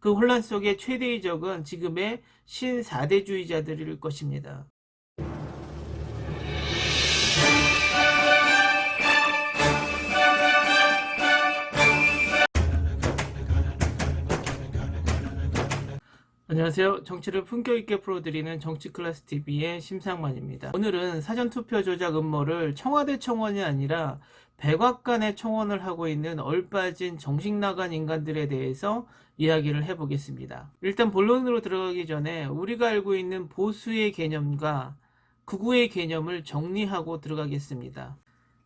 그 혼란 속의 최대의 적은 지금의 신사대주의자들일 것입니다. 안녕하세요. 정치를 품격 있게 풀어드리는 정치클래스TV의 심상만입니다. 오늘은 사전투표 조작 음모를 청와대 청원이 아니라 백악관의 청원을 하고 있는 얼빠진 정신 나간 인간들에 대해서 이야기를 해보겠습니다. 일단 본론으로 들어가기 전에 우리가 알고 있는 보수의 개념과 극우의 개념을 정리하고 들어가겠습니다.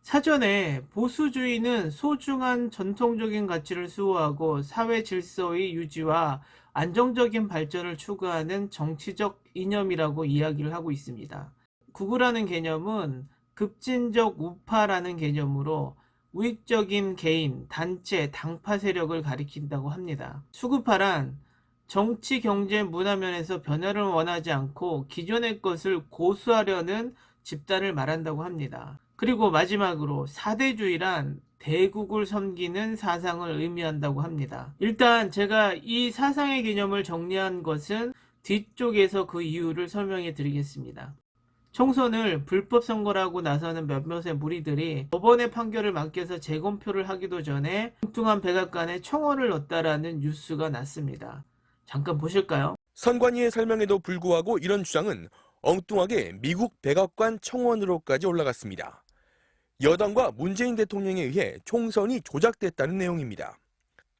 사전에 보수주의는 소중한 전통적인 가치를 수호하고 사회 질서의 유지와 안정적인 발전을 추구하는 정치적 이념이라고 이야기를 하고 있습니다. 극우라는 개념은 급진적 우파라는 개념으로 우익적인 개인, 단체, 당파 세력을 가리킨다고 합니다. 수구파란 정치, 경제, 문화 면에서 변화를 원하지 않고 기존의 것을 고수하려는 집단을 말한다고 합니다. 그리고 마지막으로 사대주의란 대국을 섬기는 사상을 의미한다고 합니다. 일단 제가 이 사상의 개념을 정리한 것은 뒤쪽에서 그 이유를 설명해 드리겠습니다. 총선을 불법 선거라고 나서는 몇몇의 무리들이 법원의 판결을 맡겨서 재검표를 하기도 전에 뚱뚱한 백악관에 청원을 넣었다라는 뉴스가 났습니다. 잠깐 보실까요? 선관위의 설명에도 불구하고 이런 주장은 엉뚱하게 미국 백악관 청원으로까지 올라갔습니다. 여당과 문재인 대통령에 의해 총선이 조작됐다는 내용입니다.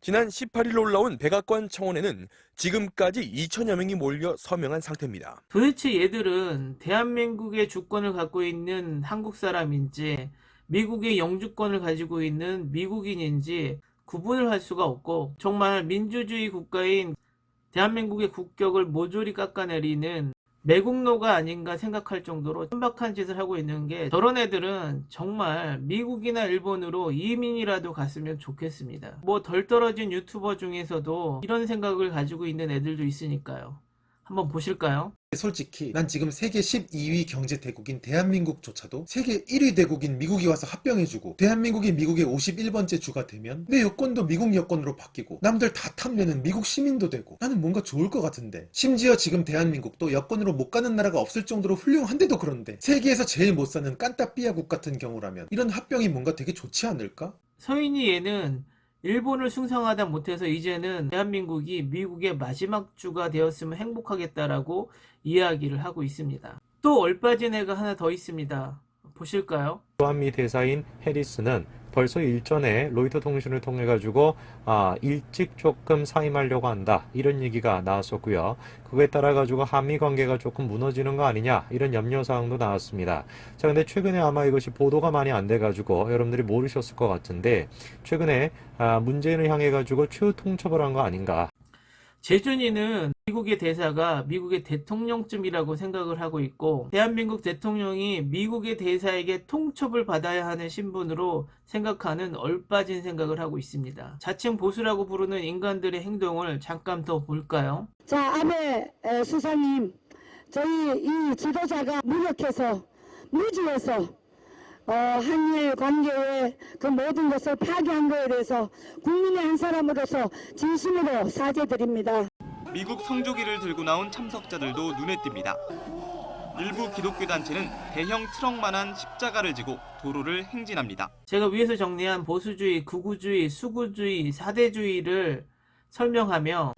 지난 18일 올라온 백악관 청원에는 지금까지 2천여 명이 몰려 서명한 상태입니다. 도대체 얘들은 대한민국의 주권을 갖고 있는 한국 사람인지 미국의 영주권을 가지고 있는 미국인인지 구분을 할 수가 없고 정말 민주주의 국가인 대한민국의 국격을 모조리 깎아내리는 매국노가 아닌가 생각할 정도로 천박한 짓을 하고 있는 게, 저런 애들은 정말 미국이나 일본으로 이민이라도 갔으면 좋겠습니다. 뭐 덜 떨어진 유튜버 중에서도 이런 생각을 가지고 있는 애들도 있으니까요. 한번 보실까요? 솔직히 난 지금 세계 12위 경제 대국인 대한민국조차도 세계 1위 대국인 미국이 와서 합병해주고 대한민국이 미국의 51번째 주가 되면 내 여권도 미국 여권으로 바뀌고 남들 다 탐내는 미국 시민도 되고 나는 뭔가 좋을 것 같은데, 심지어 지금 대한민국도 여권으로 못 가는 나라가 없을 정도로 훌륭한데도 그런데 세계에서 제일 못 사는 깐따삐아국 같은 경우라면 이런 합병이 뭔가 되게 좋지 않을까? 서인이 얘는 일본을 숭상하다 못해서 이제는 대한민국이 미국의 마지막 주가 되었으면 행복하겠다라고 이야기를 하고 있습니다. 또 얼빠진 애가 하나 더 있습니다. 보실까요? 주한미 대사인 해리스는 벌써 일전에 로이터 통신을 통해 가지고 일찍 조금 사임하려고 한다, 이런 얘기가 나왔었고요. 그거에 따라 가지고 한미 관계가 조금 무너지는 거 아니냐, 이런 염려 사항도 나왔습니다. 자, 근데 최근에 아마 이것이 보도가 많이 안 돼 가지고 여러분들이 모르셨을 것 같은데, 최근에 문재인을 향해 가지고 최후 통첩을 한 거 아닌가. 재준이는 미국의 대사가 미국의 대통령쯤이라고 생각을 하고 있고, 대한민국 대통령이 미국의 대사에게 통첩을 받아야 하는 신분으로 생각하는 얼빠진 생각을 하고 있습니다. 자칭 보수라고 부르는 인간들의 행동을 잠깐 더 볼까요? 자, 아베 수상님, 저희 이 지도자가 무력해서 무지해서 한일 관계의 그 모든 것을 파괴한 거에 대해서 국민의 한 사람으로서 진심으로 사죄드립니다. 미국 성조기를 들고 나온 참석자들도 눈에 띕니다. 일부 기독교 단체는 대형 트럭만한 십자가를 지고 도로를 행진합니다. 제가 위에서 정리한 보수주의, 극우주의, 수구주의, 사대주의를 설명하며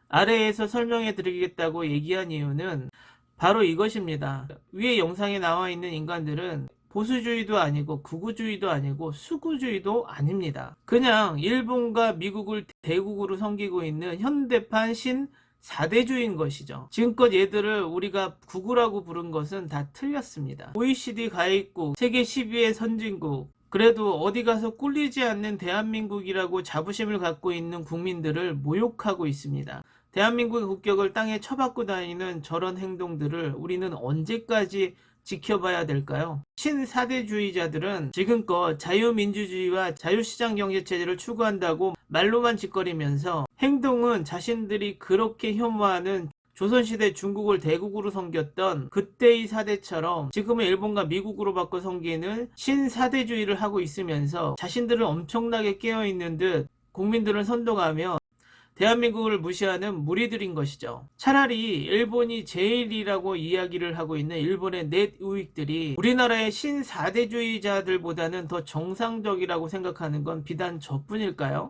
아래에서 설명해 드리겠다고 얘기한 이유는 바로 이것입니다. 위에 영상에 나와 있는 인간들은 보수주의도 아니고 극우주의도 아니고 수구주의도 아닙니다. 그냥 일본과 미국을 대국으로 섬기고 있는 현대판 신사대주의인 것이죠. 지금껏 얘들을 우리가 극우라고 부른 것은 다 틀렸습니다. OECD 가입국, 세계 10위의 선진국, 그래도 어디 가서 꿀리지 않는 대한민국이라고 자부심을 갖고 있는 국민들을 모욕하고 있습니다. 대한민국의 국격을 땅에 쳐박고 다니는 저런 행동들을 우리는 언제까지 지켜봐야 될까요? 신사대주의자들은 지금껏 자유민주주의와 자유시장 경제체제를 추구한다고 말로만 짓거리면서 행동은 자신들이 그렇게 혐오하는 조선시대 중국을 대국으로 섬겼던 그때의 사대처럼 지금의 일본과 미국으로 바꿔 섬기는 신사대주의를 하고 있으면서 자신들은 엄청나게 깨어있는 듯 국민들을 선동하며 대한민국을 무시하는 무리들인 것이죠. 차라리 일본이 제일이라고 이야기를 하고 있는 일본의 넷 우익들이 우리나라의 신사대주의자들보다는 더 정상적이라고 생각하는 건 비단 저뿐일까요?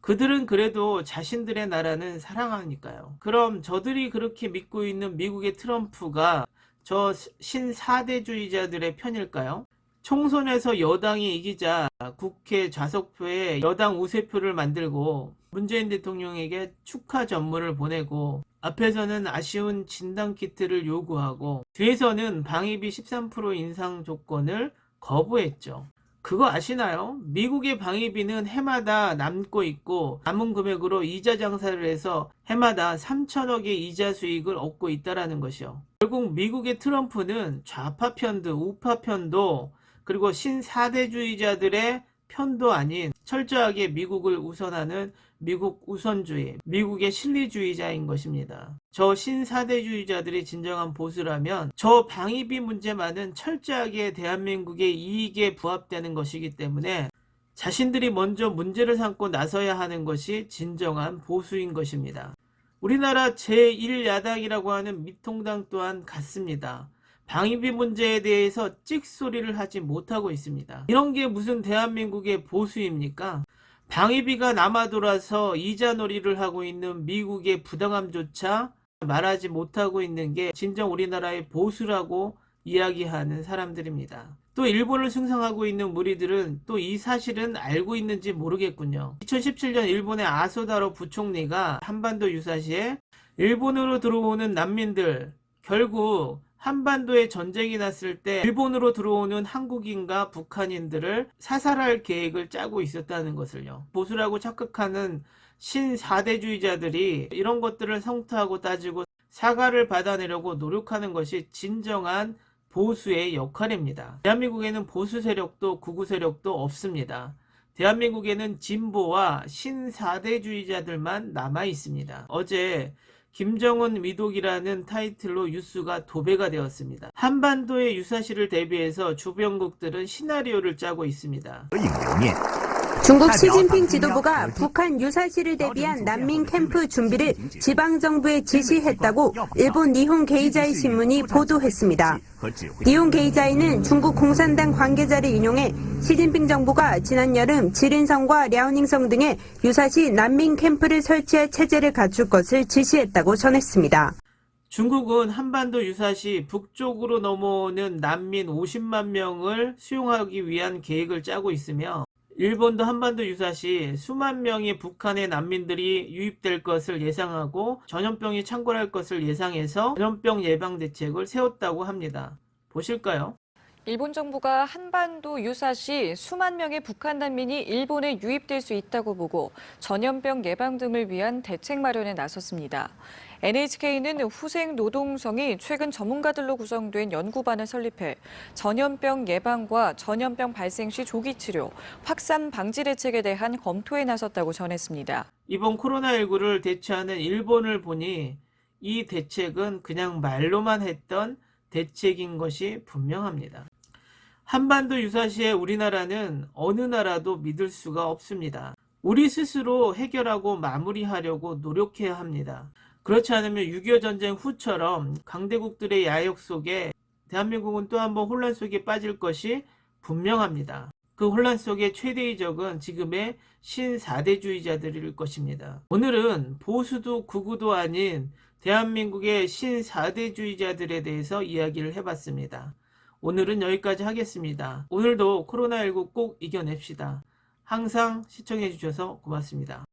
그들은 그래도 자신들의 나라는 사랑하니까요. 그럼 저들이 그렇게 믿고 있는 미국의 트럼프가 저 신사대주의자들의 편일까요? 총선에서 여당이 이기자 국회 좌석표에 여당 우세표를 만들고 문재인 대통령에게 축하 전문을 보내고 앞에서는 아쉬운 진단키트를 요구하고 뒤에서는 방위비 13% 인상 조건을 거부했죠. 그거 아시나요? 미국의 방위비는 해마다 남고 있고 남은 금액으로 이자 장사를 해서 해마다 3천억의 이자 수익을 얻고 있다는 것이요. 결국 미국의 트럼프는 좌파 편도 우파 편도 그리고 신사대주의자들의 편도 아닌 철저하게 미국을 우선하는 미국 우선주의, 미국의 실리주의자인 것입니다. 저 신사대주의자들이 진정한 보수라면 저 방위비 문제만은 철저하게 대한민국의 이익에 부합되는 것이기 때문에 자신들이 먼저 문제를 삼고 나서야 하는 것이 진정한 보수인 것입니다. 우리나라 제1야당이라고 하는 미통당 또한 같습니다. 방위비 문제에 대해서 찍소리를 하지 못하고 있습니다. 이런 게 무슨 대한민국의 보수입니까? 방위비가 남아돌아서 이자놀이를 하고 있는 미국의 부당함조차 말하지 못하고 있는 게 진정 우리나라의 보수라고 이야기하는 사람들입니다. 또 일본을 숭상하고 있는 무리들은 또 이 사실은 알고 있는지 모르겠군요. 2017년 일본의 아소다로 부총리가 한반도 유사시에 일본으로 들어오는 난민들 결국 한반도에 전쟁이 났을 때 일본으로 들어오는 한국인과 북한인들을 사살할 계획을 짜고 있었다는 것을요. 보수라고 착각하는 신사대주의자들이 이런 것들을 성토하고 따지고 사과를 받아내려고 노력하는 것이 진정한 보수의 역할입니다. 대한민국에는 보수 세력도 극우 세력도 없습니다. 대한민국에는 진보와 신사대주의자들만 남아 있습니다. 어제 김정은 위독이라는 타이틀로 뉴스가 도배가 되었습니다. 한반도의 유사시를 대비해서 주변국들은 시나리오를 짜고 있습니다. 중국 시진핑 지도부가 북한 유사시를 대비한 난민 캠프 준비를 지방정부에 지시했다고 일본 니혼 게이자이 신문이 보도했습니다. 니혼 게이자이는 중국 공산당 관계자를 인용해 시진핑 정부가 지난 여름 지린성과 랴오닝성 등의 유사시 난민 캠프를 설치할 체제를 갖출 것을 지시했다고 전했습니다. 중국은 한반도 유사시 북쪽으로 넘어오는 난민 50만 명을 수용하기 위한 계획을 짜고 있으며 일본도 한반도 유사시 수만 명의 북한의 난민들이 유입될 것을 예상하고 전염병이 창궐할 것을 예상해서 전염병 예방 대책을 세웠다고 합니다. 보실까요? 일본 정부가 한반도 유사시 수만 명의 북한 난민이 일본에 유입될 수 있다고 보고 전염병 예방 등을 위한 대책 마련에 나섰습니다. NHK는 후생 노동성이 최근 전문가들로 구성된 연구반을 설립해 전염병 예방과 전염병 발생 시 조기 치료, 확산 방지 대책에 대한 검토에 나섰다고 전했습니다. 이번 코로나19를 대처하는 일본을 보니 이 대책은 그냥 말로만 했던 대책인 것이 분명합니다. 한반도 유사시에 우리나라는 어느 나라도 믿을 수가 없습니다. 우리 스스로 해결하고 마무리하려고 노력해야 합니다. 그렇지 않으면 6.25 전쟁 후처럼 강대국들의 야욕 속에 대한민국은 또 한 번 혼란 속에 빠질 것이 분명합니다. 그 혼란 속의 최대의 적은 지금의 신사대주의자들일 것입니다. 오늘은 보수도 극우도 아닌 대한민국의 신사대주의자들에 대해서 이야기를 해봤습니다. 오늘은 여기까지 하겠습니다. 오늘도 코로나19 꼭 이겨냅시다. 항상 시청해주셔서 고맙습니다.